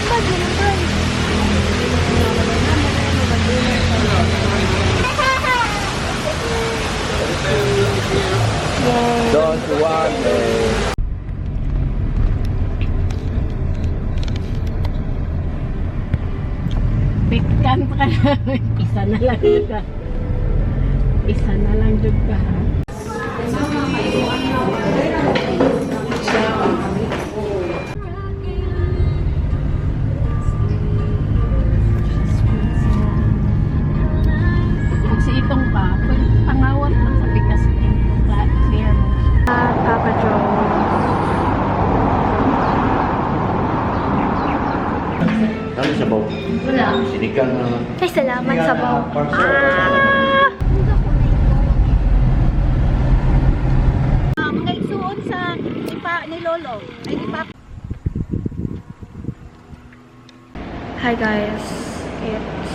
Don't worry. Pitkan pa ka na. Isa na lang juga. Isa na lang juga. Si itong pa, pangawat lang sa pikas clear mo. Papa Joe. Ano siya ba? Wala. Sinigang na. Ay, salamat sa baw. Magkaigsuon sa ni Lolo. Ay, ni Papa. Hi guys, it's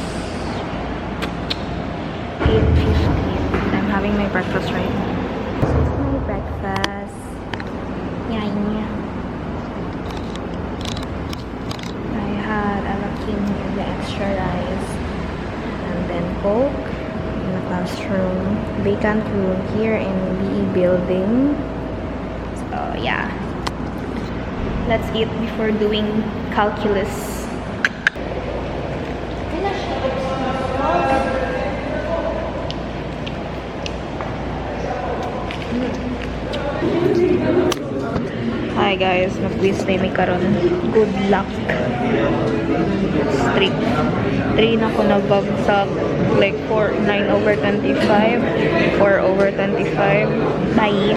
8:15. I'm having my breakfast right now. This is my breakfast. Yeah. I had a laking and the extra rice, and then Coke in the classroom, vacant room here in BE building. So yeah, let's eat before doing calculus. Hi guys, mag-quiz na may karon. Good luck. Strict. 3 na ko nagbagsak. Like 9/25. 4/25. Bye.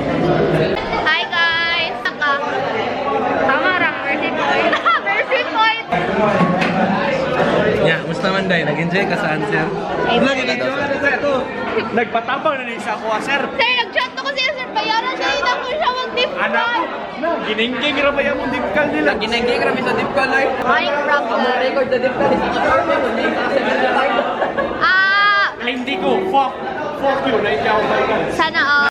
Hi guys! Tama rang, mercy point. Mercy point! Ya, musta man day? Nag-enjoy ka sa answer? Nagpatapang na sa kuha, sir. Sir, nag-chat ako siya, sir. Bayaran siya. Hindi ako siya mag-dipkan. Giningking ra ba yung dipkal nila? Ginagay kami sa dipkal ay. Ay, problem. Record sa dipkal. Ay, hindi ko. Fuck you. Nahiya ako sa Sana all.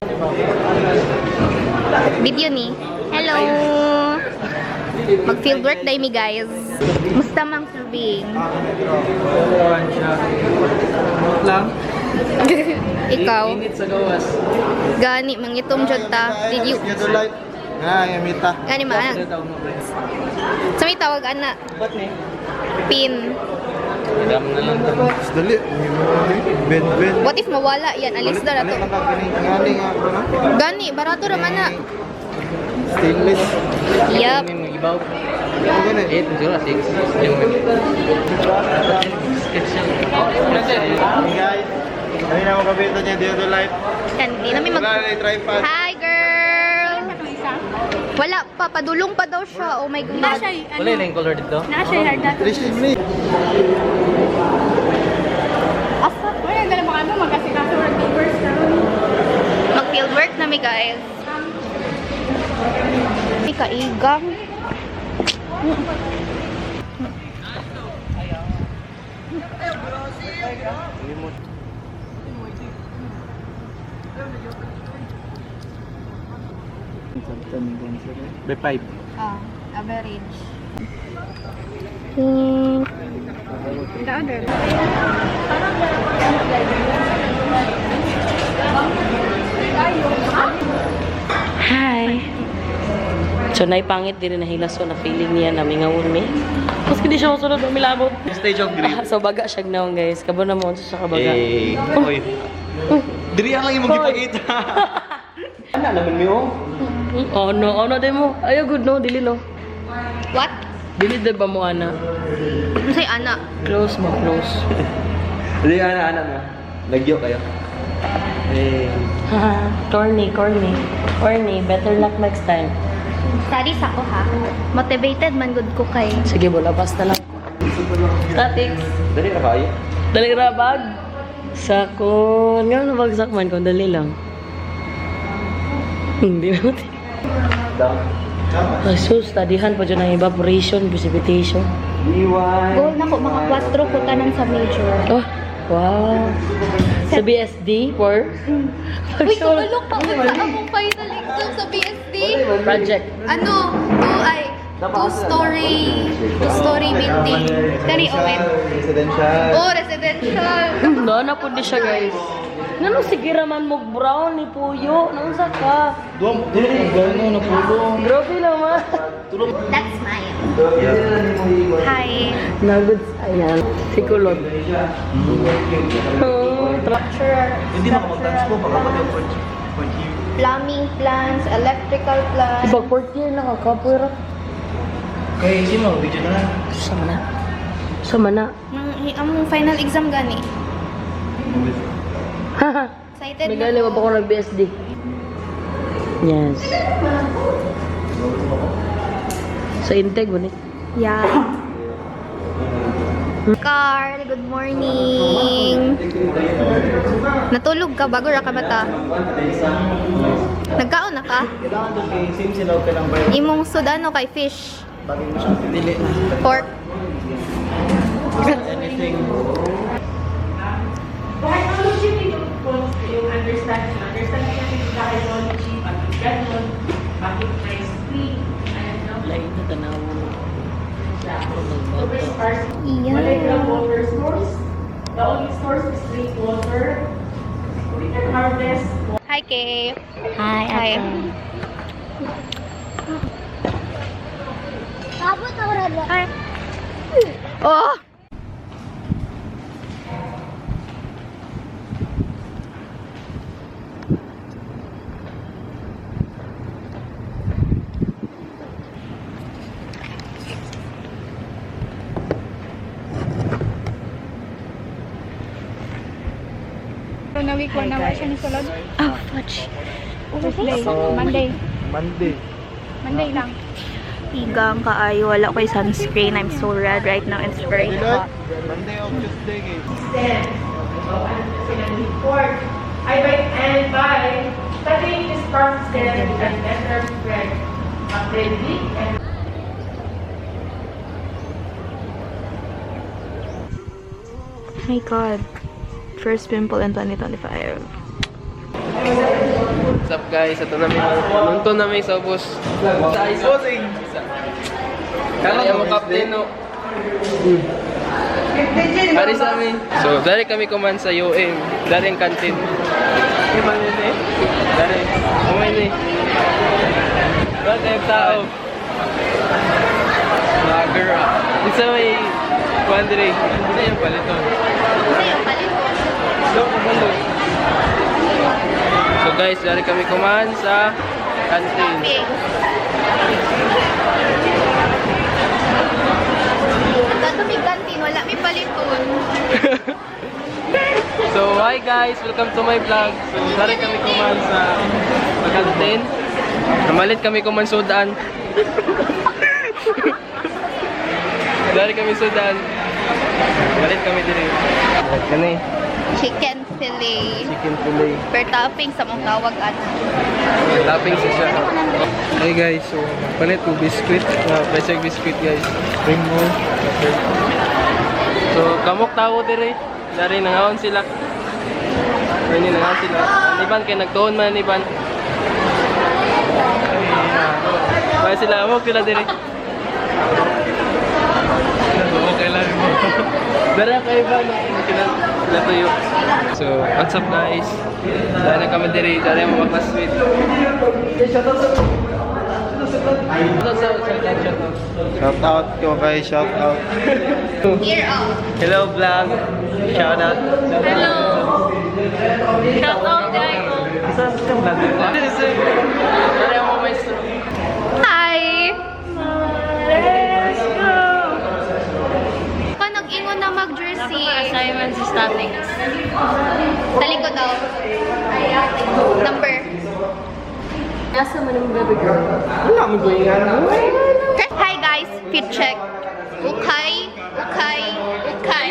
Video ni. Hello. Mag-field work day mi guys. Musta mang surveying? Lang. Ikaw? Init sa gawas. Gani, mangitom jud ta. Did you? Yamita. Gani ma? Sa may tawag ana? Ba't ni? Pin. Dam na lang to. Dali. Ben. What if mawala yan? Alis na to. Ngani nga ako na. Gani, barato raman na. Stainless. Yup. May mag-ibaw. Gani. 8, 0, 6. Yung Guys. Ay na mo kabito niya dito live. Yan, di na may mag... Wala na tripod. Hi girl! Wala pa, padulong pa daw siya. Oh my God. Wala yung color dito? Recently. Mag-field work na mi guys. May kaigang. B5. Average. The other. Hi. So, naipangit din na hilaso na feeling niya na mingawon mi. Maski di siya masunod ng milabot. Stage of grief. So, baga siya gnaon guys. Kabo na mo siya kabaga. Eh. Oy. Diri lang yung magipakita. Ano naman mo? Oh no, din mo. Ayaw good no, dili no. What? Dili din ba mo ana? Ano sa'yo, anak? Close mo, close. Dili anak mo. Lagyo kayo. Eh. Corny. Better luck next time. Studies ako ha. Motivated man good ko kay. Sige, bola, basta lang. Statics. Dali ra kayo. Dali ra bag. Sakon. Nga na bagsak man kung dali lang. Hindi natin. So, studyhan pa dyan ang evaporation, precipitation. Iwan. Goal na ko, mga 4 ko tanan sa major. Oh, wow. Sa BSD for? Uy, kabalok pa sa akong final exam sa BSD. Project. Ano? 2 ay Two-story building. Kani Owen. Residential. Oh, residential. Doon na po di siya guys. Nano sige raman mo brown ni Puyo. Nangsa ka? Duwang, gano'n na pulo. Grabe naman. That's mine. Hi. Nuggets. Ayan. Si Kulot. Oh, structure. Hindi na mag-transpo, baka mag-approach. Plumbing plans, electrical plans. Iba 4th year na kakapura. Kaya sino, video na lang. Sama na. Sama na. Ang final exam gani. Haha. Excited May na galing ko. ako nag-BSD. Yes. Sa Integ, ulit. Yeah. Carl, good morning. Natulog ka bago ra ka bata? Nagkaon na ka? Same sila ka lang ba? Imong sudano kay fish. Dili na. Pork. Anything. Lain na tanawan. The only source is drink water. We can harvest. Hi, Kay. Hi, Hi. Hi. Oh! Na week 1 na siya ni Sulod. Oh, fudge. Tuesday. Monday. lang. Igang kaayo. Wala ko'y sunscreen. I'm so red right now. It's very hot. Monday o Tuesday guys. Report. I write and by studying this process and better spread of the week and Oh my God. First pimple in 2025. What's up guys? Ito namin. Nunto namin sa bus. Bossing! Kaya mo captain no. Hari sa amin. So, dari kami kuman sa UM. Dari ang kantin. Iba nila eh. Dari. Kumay ni. Ba't tayong tao? Vlogger ah. Isa may Pandre. Hindi na yung paliton. So guys, dari kami kumain sa kantin. Dato may kantin, wala may paliton. So hi guys, welcome to my vlog. So dari kami kumain sa kantin. Namalit kami kumain sudan. Dari kami sudan. Namalit kami diri. Kani Chicken fillet. chicken fillet. Per topping sa mong tawag at. Topping siya. Hey guys, so palit ko biscuit. Pressure biscuit guys. Bring more. So kamok tao dire. Dari nangaon sila. Ini nangaon sila. Iban kay nagtuon man iban. Ay sila amok sila dire. Okay lang mo. Dari kay iban sila tuyo. So what's up guys? Dari na kami dire. Dari mo classmate. Shout out ko kay shout out. Here out. Hello vlog. Shout out. Hello. Shout out guys. Saan ka vlog? Dari mo maestro. Hi. Let's go. Pa nag-ingon na mag-jersey. Assignment sa statics. Taliko daw. Number. Nasa man yung baby girl? Hi guys, fit check. Ukay.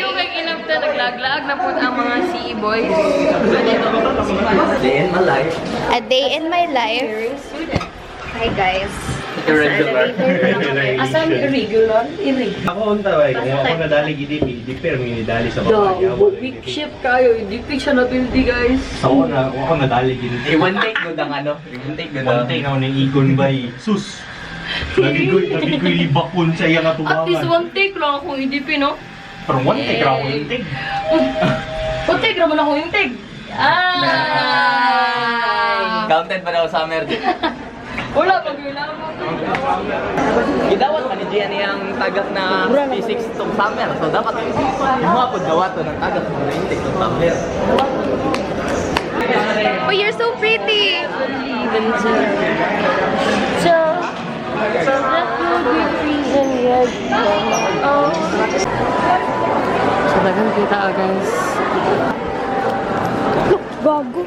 Yung kay kinabta, naglaglag na po ang mga CE boys. Day in my life. A day in my life. Hi guys. Irregular. Asan irregular? Irregular. Ako ang tawag, kung ako nadali gidi, di pero may nadali sa babae. Big ship kayo. Hindi fiction na pildi guys. Ako na, kung ako nadali gidi. One take no dang ano. One take no One take na ako ng ikon by sus. Nagigoy bakun sa iya nga At least tubangan. one take lang akong idipin, no? Pero one take ra ko yung tig. One take naman akong yung take. Ay! Counted ba daw summer? Wala, pag-wala mo. Gidawat pa ni Gian niyang tagak na P6 tong summer. So dapat yung mga pagdawato ng tagak na intake tong summer. Oh, you're so pretty! So that will be freezing red. Oh. So, dagan kita, guys. Gago.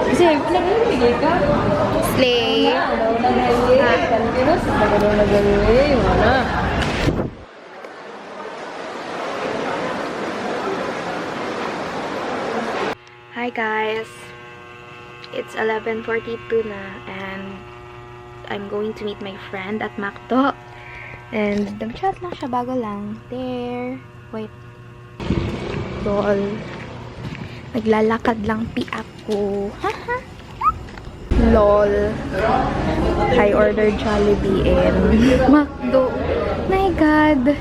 Kasi, pinag-ibigay ka. Slay. Hi guys! It's 11:42 na and I'm going to meet my friend at Macdo. And nag-chat lang siya bago lang. There. Wait. Lol. Naglalakad lang pi ako. Haha. Lol. I ordered Jollibee and Macdo. My God.